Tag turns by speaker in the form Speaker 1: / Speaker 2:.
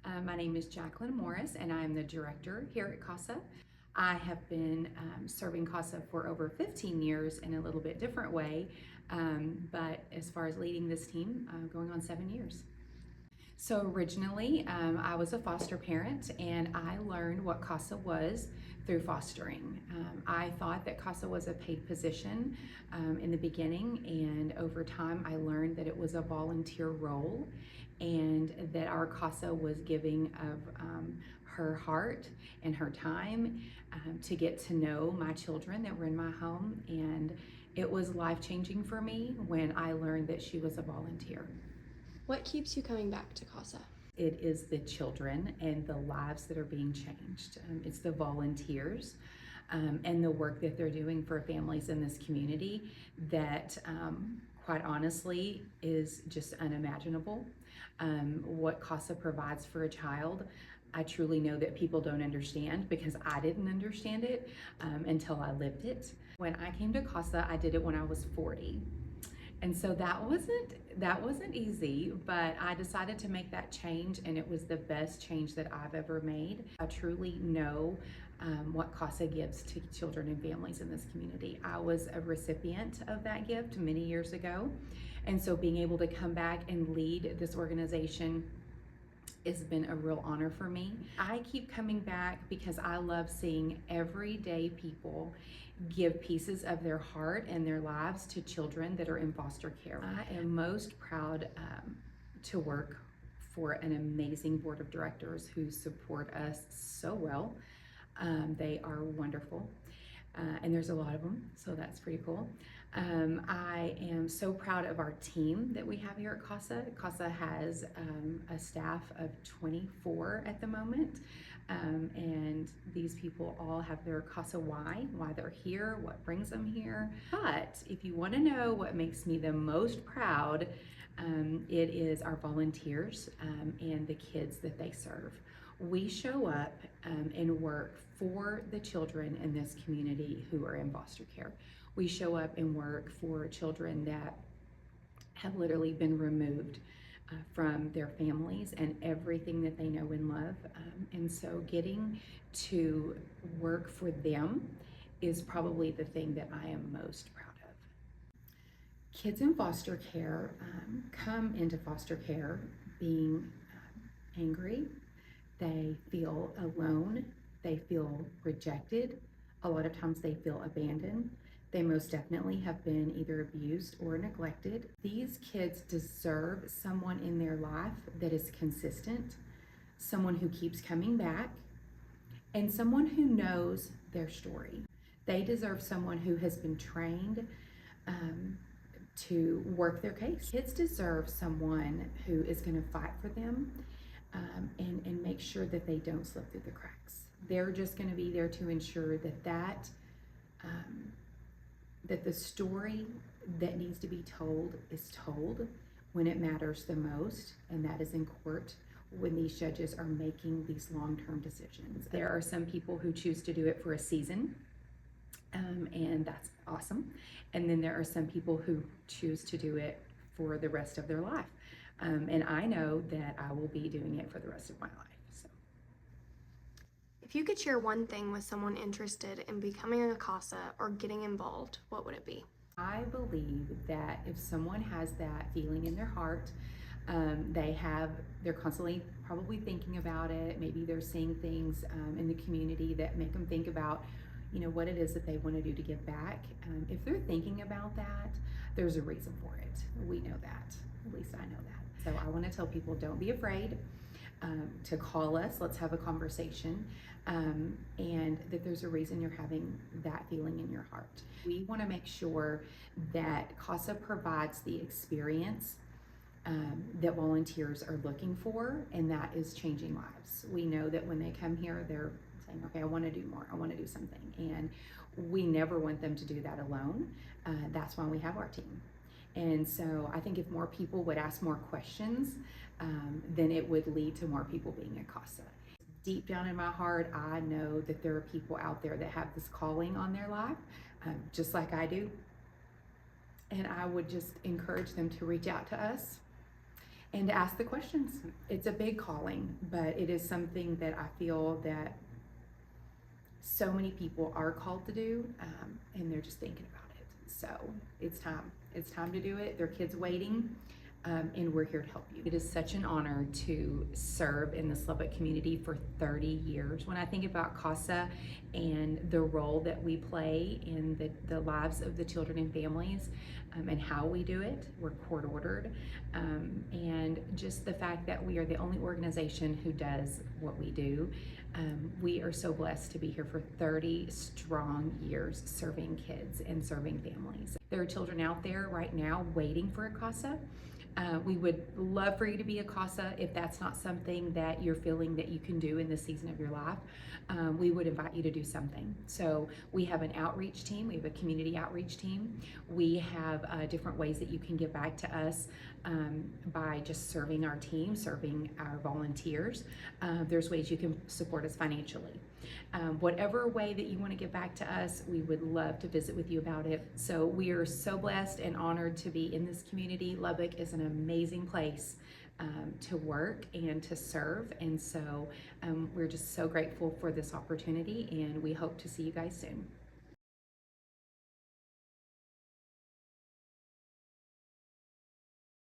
Speaker 1: My name is Jacqueline Morris, and I'm the director here at CASA. I have been serving CASA for over 15 years in a little bit different way, but as far as leading this team, going on 7 years. So originally, I was a foster parent, and I learned what CASA was through fostering. I thought that CASA was a paid position in the beginning, and over time, I learned that it was a volunteer role, and that our CASA was giving of her heart and her time to get to know my children that were in my home, and it was life-changing for me when I learned that she was a volunteer.
Speaker 2: What keeps you coming back to CASA?
Speaker 1: It is the children and the lives that are being changed. It's the volunteers and the work that they're doing for families in this community that, quite honestly, is just unimaginable. What CASA provides for a child, I truly know that people don't understand, because I didn't understand it until I lived it. When I came to CASA, I did it when I was 40. And so that wasn't easy, but I decided to make that change, and it was the best change that I've ever made. I truly know what CASA gives to children and families in this community. I was a recipient of that gift many years ago, and so being able to come back and lead this organization has been a real honor for me. I keep coming back because I love seeing everyday people give pieces of their heart and their lives to children that are in foster care. I am most proud to work for an amazing board of directors who support us so well. They are wonderful. And there's a lot of them, so that's pretty cool. I am so proud of our team that we have here at CASA. CASA has a staff of 24 at the moment, and these people all have their CASA why they're here, what brings them here. But if you want to know what makes me the most proud, it is our volunteers and the kids that they serve. We show up and work for the children in this community who are in foster care. We show up and work for children that have literally been removed from their families and everything that they know and love. And so getting to work for them is probably the thing that I am most proud of. Kids in foster care come into foster care being angry. They feel alone, they feel rejected, a lot of times they feel abandoned. They most definitely have been either abused or neglected. These kids deserve someone in their life that is consistent, someone who keeps coming back, and someone who knows their story. They deserve someone who has been trained to work their case. Kids deserve someone who is going to fight for them and make sure that they don't slip through the cracks. They're just going to be there to ensure that the story that needs to be told is told when it matters the most, and that is in court when these judges are making these long-term decisions. There are some people who choose to do it for a season, and that's awesome. And then there are some people who choose to do it for the rest of their life. And I know that I will be doing it for the rest of my life. So,
Speaker 2: If you could share one thing with someone interested in becoming a CASA or getting involved, what would it be?
Speaker 1: I believe that if someone has that feeling in their heart, they're constantly probably thinking about it. Maybe they're seeing things in the community that make them think about, what it is that they want to do to give back. If they're thinking about that, there's a reason for it. We know that. At least I know that. So I want to tell people, don't be afraid to call us. Let's have a conversation, and that there's a reason you're having that feeling in your heart. We want to make sure that CASA provides the experience that volunteers are looking for, and that is changing lives. We know that when they come here, they're saying, okay, I want to do more, I want to do something, and we never want them to do that alone. That's why we have our team. And so I think if more people would ask more questions, then it would lead to more people being at CASA. Deep down in my heart, I know that there are people out there that have this calling on their life, just like I do. And I would just encourage them to reach out to us and to ask the questions. It's a big calling, but it is something that I feel that so many people are called to do, and they're just thinking about it. So it's time. It's time to do it. There are kids waiting, and we're here to help you. It is such an honor to serve in this Lubbock community for 30 years. When I think about CASA and the role that we play in the lives of the children and families, and how we do it, we're court ordered, and just the fact that we are the only organization who does what we do. We are so blessed to be here for 30 strong years serving kids and serving families. There are children out there right now waiting for a CASA. We would love for you to be a CASA if that's not something that you're feeling that you can do in this season of your life. We would invite you to do something. So we have an outreach team. We have a community outreach team. We have different ways that you can give back to us by just serving our team, serving our volunteers. There's ways you can support us financially. Whatever way that you want to give back to us, we would love to visit with you about it. So we are so blessed and honored to be in this community. Lubbock is an amazing place to work and to serve, and so we're just so grateful for this opportunity, and we hope to see you guys soon.